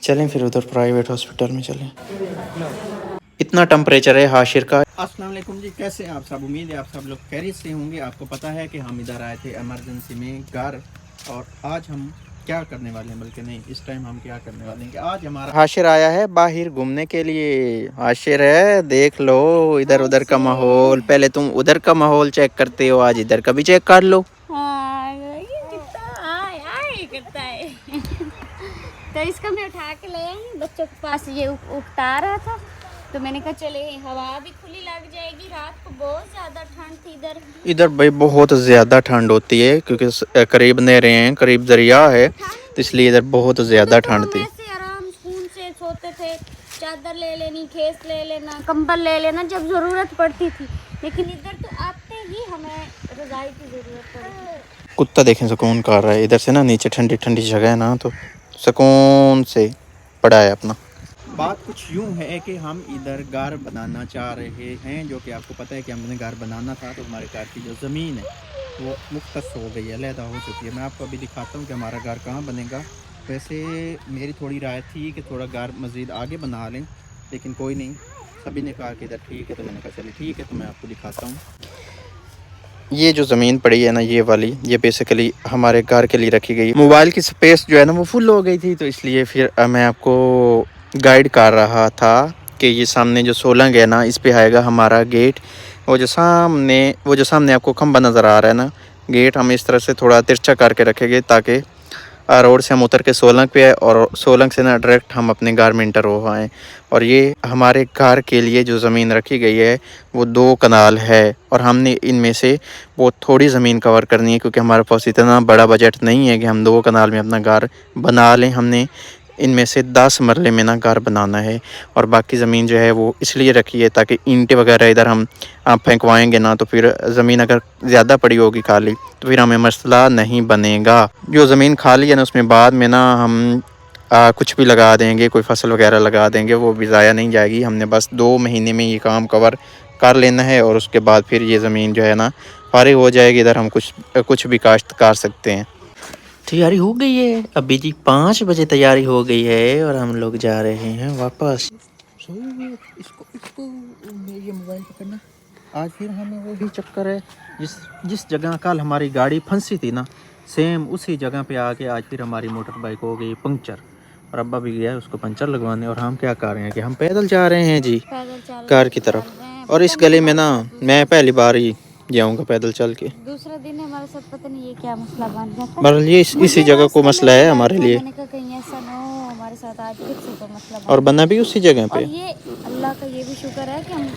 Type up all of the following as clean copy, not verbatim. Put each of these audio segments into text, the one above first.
चलें फिर उधर प्राइवेट हॉस्पिटल में चलें। इतना टेम्परेचर है हाशिर का। अस्सलाम वालेकुम जी, कैसे हैं आप सब? उम्मीद है आप सब लोग खैरियत से होंगे। आपको पता है कि हम इधर आए थे इमरजेंसी में घर, और आज हम क्या करने वाले हैं, बल्कि नहीं, इस टाइम हम क्या करने वाले हैं कि आज हमारा हाशिर आया है बाहर घूमने के लिए। हाशिर है, देख लो इधर उधर का माहौल। पहले तुम उधर का माहौल चेक करते हो, आज इधर का भी चेक कर लो। हाँ, ये कितना आए करता है। तो इसको मैं उठा के ले आई बच्चों के पास, ये उगता रहा था तो मैंने कहा चले हवा भी खुली लग जाएगी। रात को बहुत ज़्यादा ठंड थी इधर। इधर भाई बहुत ज़्यादा ठंड होती है क्योंकि करीब नहरें हैं, करीब दरिया है, तो इसलिए इधर बहुत ज़्यादा ठंड थी। ऐसे आराम सुकून से सोते थे, चादर ले लेनी, खेस ले लेना, कंबल ले लेना जब ज़रूरत पड़ती थी। लेकिन इधर तो आते ही हमें रज़ाई की ज़रूरत पड़ती। कुत्ता देखें सुकून कर रहा है। इधर से ना नीचे ठंडी ठंडी जगह है ना, तो सुकून से पड़ा है अपना। बात कुछ यूँ है कि हम इधर घर बनाना चाह रहे हैं, जो कि आपको पता है कि हमने घर बनाना था, तो हमारे घर की जो ज़मीन है वो मुख्तस हो गई है, अलहदा हो चुकी है। मैं आपको अभी दिखाता हूँ कि हमारा घर कहाँ बनेगा। वैसे मेरी थोड़ी राय थी कि थोड़ा घर मज़ीद आगे बना लें, लेकिन कोई नहीं, सभी ने कहा कि इधर ठीक है, तो मैंने कहा चलिए ठीक है, तो मैं आपको दिखाता हूँ। ये जो ज़मीन पड़ी है ना, ये वाली, ये बेसिकली हमारे घर के लिए रखी गई। मोबाइल की स्पेस जो है ना वो फुल हो गई थी, तो इसलिए फिर मैं आपको गाइड कर रहा था कि ये सामने जो सोलंग है ना, इस पे आएगा हमारा गेट। वो जो सामने आपको खंबा नज़र आ रहा है ना, गेट हम इस तरह से थोड़ा तिरछा करके रखेंगे ताकि रोड से हम उतर के सोलंग पे आए और सोलंग से ना डायरेक्ट हम अपने घर में इंटर हो आएँ। और ये हमारे घर के लिए जो ज़मीन रखी गई है वो 2 कनाल है, और हमने इनमें से वो थोड़ी ज़मीन कवर करनी है क्योंकि हमारे पास इतना बड़ा बजट नहीं है कि हम 2 कनाल में अपना घर बना लें। हमने इनमें से 10 मरले में ना घर बनाना है, और बाकी ज़मीन जो है वो इसलिए रखी है ताकि ईंटें वगैरह इधर हम फेंकवाएंगे ना, तो फिर ज़मीन अगर ज़्यादा पड़ी होगी खाली तो फिर हमें मसला नहीं बनेगा। जो ज़मीन खाली है ना उसमें बाद में ना हम कुछ भी लगा देंगे, कोई फसल वगैरह लगा देंगे, वो भी ज़ाया नहीं जाएगी। हमने बस 2 महीने में ये काम कवर कर लेना है, और उसके बाद फिर ये ज़मीन जो है ना फारिग हो जाएगी। इधर हम कुछ भी काश्त कर सकते हैं। तैयारी हो गई है अभी जी, 5 बजे तैयारी हो गई है और हम लोग जा रहे हैं वापस। इसको ये मोबाइल पकड़ना। आज फिर हमें वही चक्कर है, जिस जगह कल हमारी गाड़ी फंसी थी ना, सेम उसी जगह पे आके आज फिर हमारी मोटर बाइक हो गई पंक्चर, और अब्बा भी गया है उसको पंचर लगवाने, और हम क्या कर रहे हैं कि हम पैदल जा रहे हैं जी घर की तरफ। और इस गली में ना मैं पहली बार ही जाऊंगा पैदल चल के। दूसरा दिन है हमारे साथ, पता नहीं ये क्या मसला बन गया था। बहरहाल ये इसी जगह को मसला है हमारे लिए, मैंने कहा कहीं ऐसा ना हो हमारे साथ आज फिर से कोई मसला और बना भी उसी जगह और पे। ये अल्लाह का ये भी शुक्र है कि हम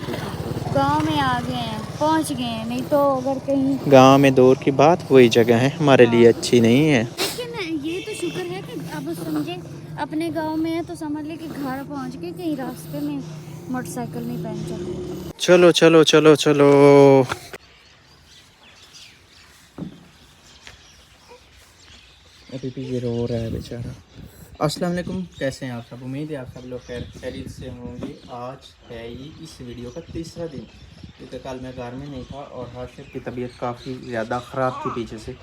गांव में आ गए हैं, पहुंच गए हैं, नहीं तो अगर कहीं गांव में दूर की बात, वही जगह है हमारे लिए अच्छी नहीं है। लेकिन ये तो शुक्र है कि अब समझे अपने गांव में है, तो समझ ले कि घर पहुंच गए, कहीं रास्ते में मोटरसाइकिल नहीं पंचर हुई। चलो चलो चलो चलो। अभी भी ये रो रहा है बेचारा। अस्सलाम वालेकुम, कैसे हैं आप सब? उम्मीद है आप सब लोग खैरियत से होंगे। आज है ये इस वीडियो का तीसरा दिन, क्योंकि कल मैं घर में नहीं था और हाशिर की तबीयत काफ़ी ज़्यादा ख़राब थी पीछे से।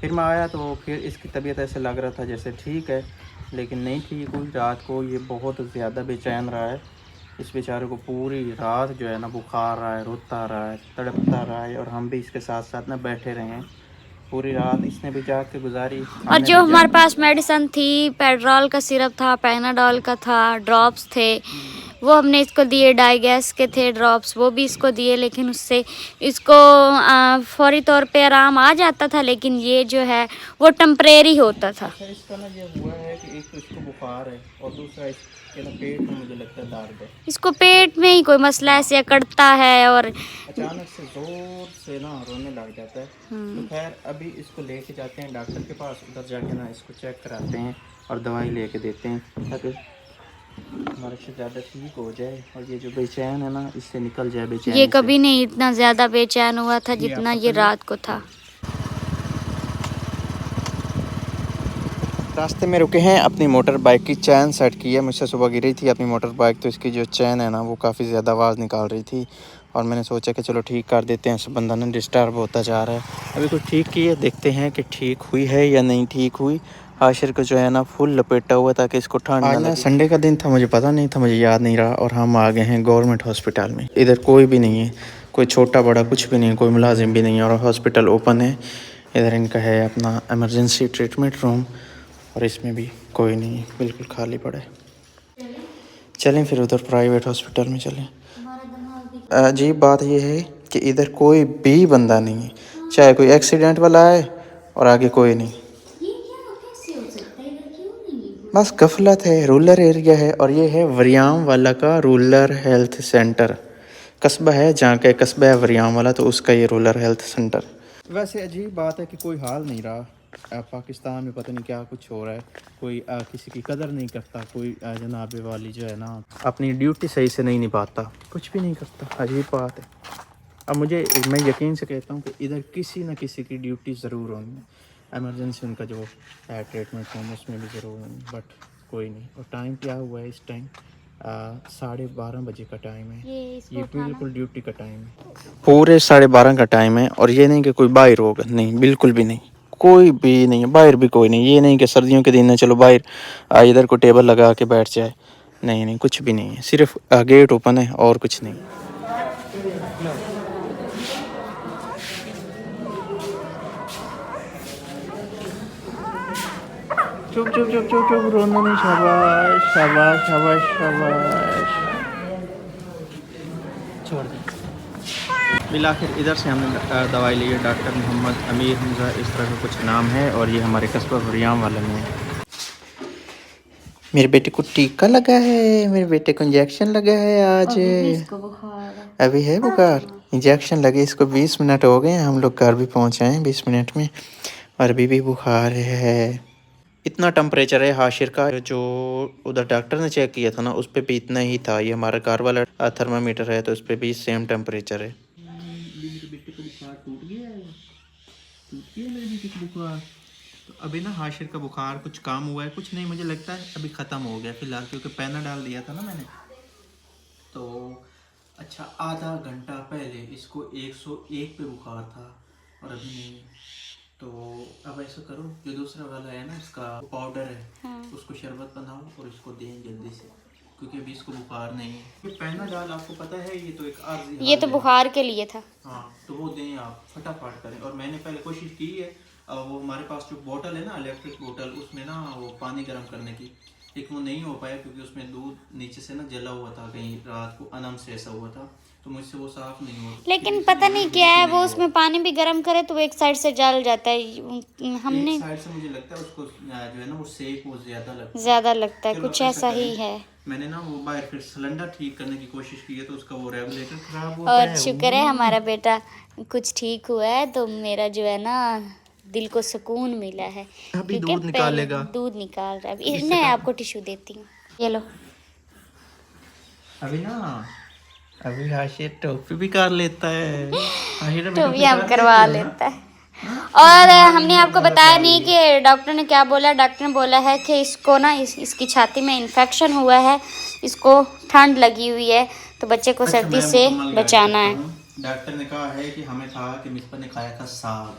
फिर मैं आया तो फिर इसकी तबीयत ऐसे लग रहा था जैसे ठीक है, लेकिन नहीं ठीक हुई। रात को ये बहुत ज़्यादा बेचैन रहा है। इस बेचारे को पूरी रात जो है ना बुखार रहा है, रोता रहा है, तड़पता रहा है, और हम भी इसके साथ साथ ना बैठे रहे हैं पूरी रात। इसने भी जाग के गुजारी। और जो हमारे पास मेडिसिन थी, पेड्रोल का सिरप था, पैनाडोल का था, ड्रॉप्स थे, वो हमने इसको दिए। डाइगैस के थे ड्रॉप्स, वो भी इसको दिए, लेकिन उससे इसको फौरी तौर पे आराम आ जाता था, लेकिन ये जो है वो टेम्परेरी होता था। अच्छा, इसका ना ये हुआ है कि एक तो इसको बुखार है, और दूसरा इसके ना पेट में मुझे लगता है दर्द है। इसको पेट में ही कोई मसला ऐसे अकड़ता है और अचानक से जोर से ना रोने लग जाता है। तो खैर अभी इसको लेके जाते हैं डॉक्टर के पास, उधर जाके ना इसको चेक कराते हैं और दवाई लेके देते हैं ताकि हमारा ज़्यादा ठीक हो जाए, और ये जो बेचैन है ना इससे निकल जाए बेचैन। ये कभी नहीं इतना ज़्यादा बेचैन हुआ था जितना ये रात को था। रास्ते में रुके हैं, अपनी मोटर बाइक की चैन सेट की है। मुझसे सुबह गिरी थी अपनी मोटर बाइक, तो इसकी जो चैन है ना वो काफ़ी ज़्यादा आवाज़ निकाल रही थी, और मैंने सोचा कि चलो ठीक कर देते हैं, इस बंदा ना डिस्टर्ब होता जा रहा है। अभी कुछ ठीक की है, देखते हैं कि ठीक हुई है या नहीं ठीक हुई। हाशिर को जो है ना फुल लपेटा हुआ ताकि इसको ठंड ना लगे। संडे का दिन था, मुझे पता नहीं था, मुझे याद नहीं रहा, और हम आ गए हैं गवर्नमेंट हॉस्पिटल में। इधर कोई भी नहीं है, कोई छोटा बड़ा कुछ भी नहीं, कोई मुलाजिम भी नहीं है, और हॉस्पिटल ओपन है। इधर इनका है अपना एमरजेंसी ट्रीटमेंट रूम, और इसमें भी कोई नहीं है, बिल्कुल खाली पड़ा है। चलें फिर उधर प्राइवेट हॉस्पिटल में चलें। अजीब बात यह है कि इधर कोई भी बंदा नहीं है, चाहे कोई एक्सीडेंट वाला है और आगे कोई नहीं। बस गफलत है, रूरल एरिया है, और ये है वरियाम वाला का रूरल हेल्थ सेंटर। कस्बा है, जहाँ का कस्बा है वरियाम वाला, तो उसका ये रूरल हेल्थ सेंटर। वैसे अजीब बात है कि कोई हाल नहीं रहा। पाकिस्तान में पता नहीं क्या कुछ हो रहा है, कोई किसी की कदर नहीं करता, कोई जनाबे वाली जो है ना अपनी ड्यूटी सही से नहीं निभाता, कुछ भी नहीं करता। अजीब बात है। अब मैं यकीन से कहता हूँ कि इधर किसी न किसी की ड्यूटी ज़रूर होनी है। एमरजेंसी उनका जो है ट्रीटमेंट रूम, उसमें भी ज़रूर होनी, बट कोई नहीं। और टाइम क्या हुआ है इस टाइम? 12:30 बजे का टाइम है। ये बिल्कुल ड्यूटी का टाइम है, पूरे 12:30 का टाइम है। और ये नहीं कि कोई बाहर होगा, नहीं, बिल्कुल भी नहीं, कोई भी नहीं है बाहर, भी कोई नहीं। ये नहीं कि सर्दियों के दिन है चलो बाहर इधर को टेबल लगा के बैठ जाए, नहीं नहीं, कुछ भी नहीं है, सिर्फ गेट ओपन है और कुछ नहीं। चुप चुप चुप चुप चुप, रोना नहीं। शाबाश शाबाश शाबाश शाबाश, छोड़ दे। बिलाखिर इधर से हमने दवाई ली है। डॉक्टर मोहम्मद अमीर हमजा, इस तरह का कुछ नाम है, और ये हमारे कस्बा वरियाम वाले में है। मेरे बेटे को टीका लगा है, मेरे बेटे को इंजेक्शन लगा है आज। अभी है बुखार, इंजेक्शन लगे इसको 20 मिनट हो गए हैं, हम लोग घर भी पहुँचे हैं 20 मिनट में, और अभी भी बुखार है। इतना टेम्परेचर है हाशिर का, जो उधर डॉक्टर ने चेक किया था ना उस पर भी इतना ही था। ये हमारा कार वाला थर्मामीटर है, तो उस पर भी सेम टेम्परेचर है। मेरे बेटे का बुखार टूट गया है, टूट गया मेरे बेटे का बुखार। तो अभी ना हाशिर का बुखार कुछ काम हुआ है, कुछ नहीं, मुझे लगता है अभी ख़त्म हो गया फ़िलहाल, क्योंकि पैना डाल दिया था ना मैंने। तो अच्छा, आधा घंटा पहले इसको 101 पे बुखार था, और अभी नहीं। तो अब ऐसा करो, जो दूसरा वाला है ना इसका पाउडर है, हाँ, उसको शरबत बनाओ और इसको दें जल्दी से, क्योंकि अभी इसको बुखार नहीं है। ये पैनाडॉल आपको पता है, ये तो एक आर्जी, ये तो बुखार के लिए था। हाँ, तो वो दें आप, फटाफट करें। और मैंने पहले कोशिश की है, वो हमारे पास जो बोतल है ना, इलेक्ट्रिक बोतल, उसमें ना वो पानी गर्म करने की, लेकिन वो नहीं हो पाया, क्योंकि उसमें दूध नीचे से ना जला हुआ था, कहीं रात को अनम से ऐसा हुआ था, तो मुझसे वो साफ नहीं हुआ। लेकिन पता नहीं क्या है, वो उसमें पानी भी गर्म करे तो एक साइड से जल जाता है। हमने एक साइड से, मुझे लगता है उसको जो है ना वो सेक वो ज़्यादा लगता है, कुछ ऐसा ही है। मैंने ना वो बाहर फिर सिलेंडर ठीक करने की कोशिश की है, तो उसका वो रेगुलेटर खराब होता है। और शुक्र है हमारा बेटा कुछ ठीक हुआ है, तो मेरा जो है ना दिल को सुकून मिला है। अभी दूध निकालेगा, दूध निकाल रहा है। मैं आपको टिश्यू देती हूँ, ये लो। अभी ना अभी हाशिर टोपी भी कर लेता है, टोपी हम करवा लेता है। और हमने आपको बताया नहीं कि डॉक्टर ने क्या बोला। डॉक्टर ने बोला है कि इसको ना इसकी छाती में इन्फेक्शन हुआ है, इसको ठंड लगी हुई है, तो बच्चे को सर्दी से बचाना है। डॉक्टर ने कहा है कि हमें था कि मिस्पर ने खाया था साग,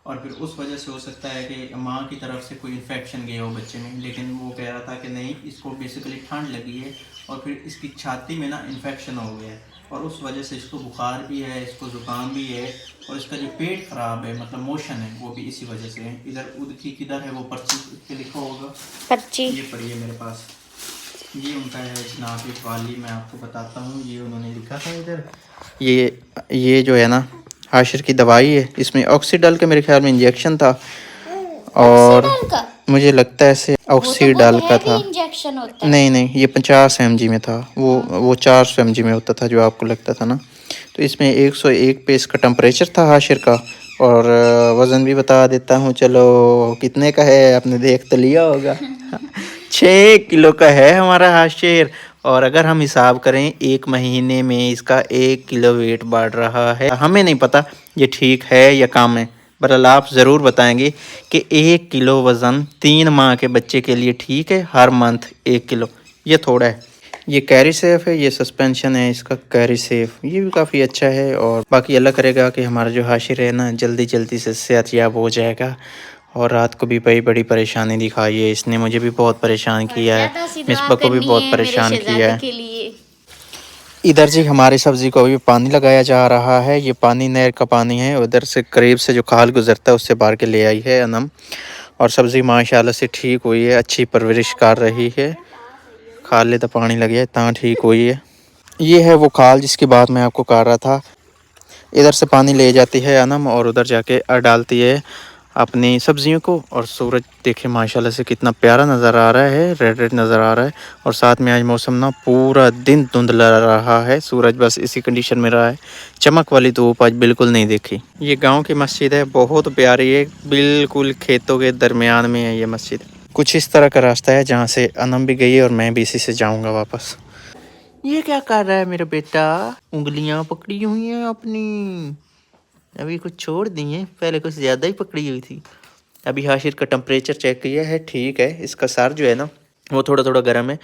और फिर उस वजह से हो सकता है कि माँ की तरफ से कोई इन्फेक्शन गया हो बच्चे में, लेकिन वो कह रहा था कि नहीं, इसको बेसिकली ठंड लगी है, और फिर इसकी छाती में ना इन्फेक्शन हो गया है, और उस वजह से इसको बुखार भी है, इसको ज़ुकाम भी है, और इसका जो पेट ख़राब है, मतलब मोशन है, वो भी इसी वजह से है। इधर उनकी किधर है वो पर्ची पे लिखा होगा, पर्ची ये पढ़िए मेरे पास, ये उनका है जनाब वाली, मैं आपको बताता हूँ, ये उन्होंने लिखा था इधर। ये जो है ना हाशिर की दवाई है, इसमें ऑक्सीडल के मेरे ख्याल में इंजेक्शन था, और मुझे लगता है ऐसे ऑक्सीडल का था। इंजेक्शन होता है? नहीं, ये 50 mg में था, वो 400 mg में होता था जो आपको लगता था ना। तो इसमें 101 पे इसका टेम्परेचर था हाशिर का, और वज़न भी बता देता हूँ, चलो कितने का है, आपने देख तो लिया होगा। 6 किलो का है हमारा हाशिर, और अगर हम हिसाब करें 1 महीने में इसका 1 किलो वेट बढ़ रहा है। हमें नहीं पता ये ठीक है या कम है, बहरहाल आप ज़रूर बताएंगे कि 1 किलो वज़न 3 माह के बच्चे के लिए ठीक है, हर मंथ 1 किलो, ये थोड़ा है। ये कैरी सेफ है, ये सस्पेंशन है इसका कैरी सेफ, ये भी काफ़ी अच्छा है। और बाकी अल्लाह करेगा कि हमारा जो हाशिर है ना जल्दी से सेहतयाब हो जाएगा, और रात को भी बड़ी परेशानी दिखाई है इसने, मुझे भी बहुत परेशान किया है, मिसबा को भी बहुत परेशान किया है। के लिए इधर जी हमारी सब्जी को भी पानी लगाया जा रहा है। ये पानी नहर का पानी है, उधर से करीब से जो खाल गुजरता है उससे बाहर के ले आई है अनम। और सब्जी माशाल्लाह से ठीक हुई है, अच्छी परवरिश कर रही है। खाले तो पानी लगे है ता ठीक हुई है। ये है वो खाल जिसकी बात मैं आपको कर रहा था। इधर से पानी ले जाती है अनम और उधर जाके डालती है अपनी सब्जियों को। और सूरज देखे माशाल्लाह से कितना प्यारा नज़र आ रहा है, रेड रेड नज़र आ रहा है। और साथ में आज मौसम ना पूरा दिन धुंधला रहा है, सूरज बस इसी कंडीशन में रहा है, चमक वाली धूप आज बिल्कुल नहीं देखी। ये गांव की मस्जिद है, बहुत प्यारी है, बिल्कुल खेतों के दरमियान में है ये मस्जिद। कुछ इस तरह का रास्ता है जहाँ से अनम भी गई है और मैं भी इसी से जाऊँगा वापस। ये क्या कर रहा है मेरा बेटा? उंगलियां पकड़ी हुई हैं अपनी, अभी कुछ छोड़ दी हैं, पहले कुछ ज़्यादा ही पकड़ी हुई थी। अभी हाशिर का टेम्परेचर चेक किया है, ठीक है। इसका सर जो है ना वो थोड़ा थोड़ा गर्म है,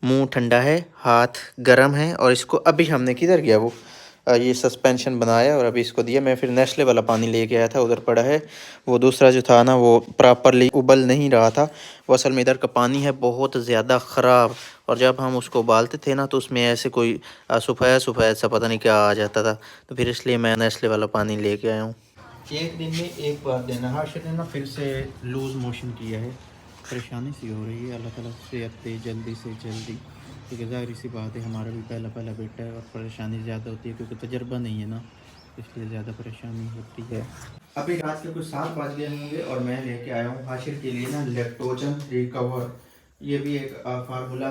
मुंह ठंडा है, हाथ गर्म है। और इसको अभी हमने किधर गया वो ये सस्पेंशन बनाया और अभी इसको दिया। मैं फिर नेस्ले वाला पानी लेके आया था, उधर पड़ा है। वो दूसरा जो था ना वो प्रॉपरली उबल नहीं रहा था। वो असल में इधर का पानी है बहुत ज़्यादा ख़राब, और जब हम उसको उबालते थे ना तो उसमें ऐसे कोई सफ़ेद सफ़ेद सा पता नहीं क्या आ जाता था। तो फिर इसलिए मैं नेस्ले वाला पानी लेके आया हूँ। एक दिन में एक बार देना। हाशिर ने ना फिर से लूज़ मोशन किया है, परेशानी सी हो रही है। अल्लाह ताला सेहत दे जल्दी से जल्दी, क्योंकि ज़ाहिर सी बात है हमारा भी पहला बेटा है और परेशानी ज़्यादा होती है क्योंकि तजर्बा नहीं है ना, इसलिए ज़्यादा परेशानी होती है। अभी रात के कुछ 7 बज गए होंगे और मैं लेके आया हूँ हाशिर के लिए ना लैक्टोजन रिकवर। ये भी एक फार्मूला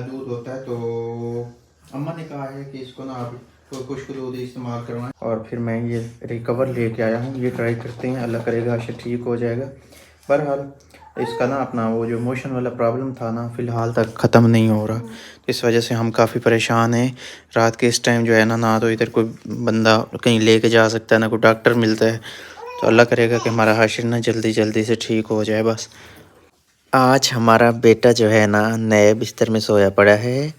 दूध होता है। तो अम्मा ने कहा है कि इसको ना आप तो खुश्क दूध इस्तेमाल करवाएं। और फिर मैं ये रिकवर लेके आया हूँ, ये ट्राई करते हैं, अल्लाह करेगा हाशिर ठीक हो जाएगा। बहरहाल इसका ना अपना वो जो मोशन वाला प्रॉब्लम था ना फ़िलहाल तक ख़त्म नहीं हो रहा, इस वजह से हम काफ़ी परेशान हैं। रात के इस टाइम जो है ना तो इधर कोई बंदा कहीं लेके जा सकता है, ना कोई डॉक्टर मिलता है। तो अल्लाह करेगा कि हमारा हाशिर ना जल्दी जल्दी से ठीक हो जाए बस। आज हमारा बेटा जो है ना नए बिस्तर में सोया पड़ा है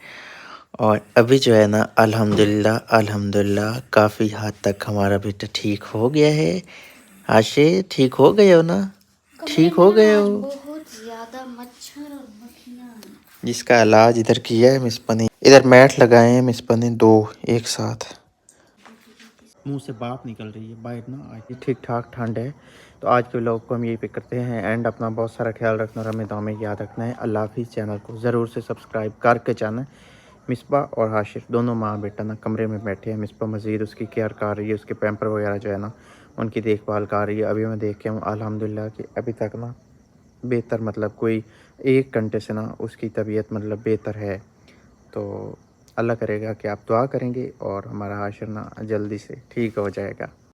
और अभी जो है ना अल्हम्दुलिल्लाह काफ़ी हद तक हमारा बेटा ठीक हो गया है। हाशिर ठीक हो गए हो ना? ठीक हो गए हो? बहुत ज्यादा मच्छर और मक्खियाँ। जिसका इलाज इधर किया है मिसपा ने, इधर मैट लगाए हैं मिसपा ने 2 एक साथ। मुंह से भाप निकल रही है बाहर ना, आज ठीक ठाक ठंड है। तो आज के व्लॉग को हम यहीं पे करते हैं एंड। अपना बहुत सारा ख्याल रखना और हमें दुआ में याद रखना है। अल्लाह हाफिज़। चैनल को ज़रूर से सब्सक्राइब करके जाना। मिसबा और हाशिर दोनों माँ बेटा ना कमरे में बैठे हैं। मिसबा मज़ीद उसकी केयर कर रही है, उसके पैम्पर वगैरह जो है ना उनकी देखभाल कर रही है। अभी मैं देख के हूँ अल्हम्दुलिल्लाह कि अभी तक ना बेहतर, मतलब कोई 1 घंटे से ना उसकी तबीयत मतलब बेहतर है। तो अल्लाह करेगा कि आप दुआ करेंगे और हमारा हाशिर ना जल्दी से ठीक हो जाएगा।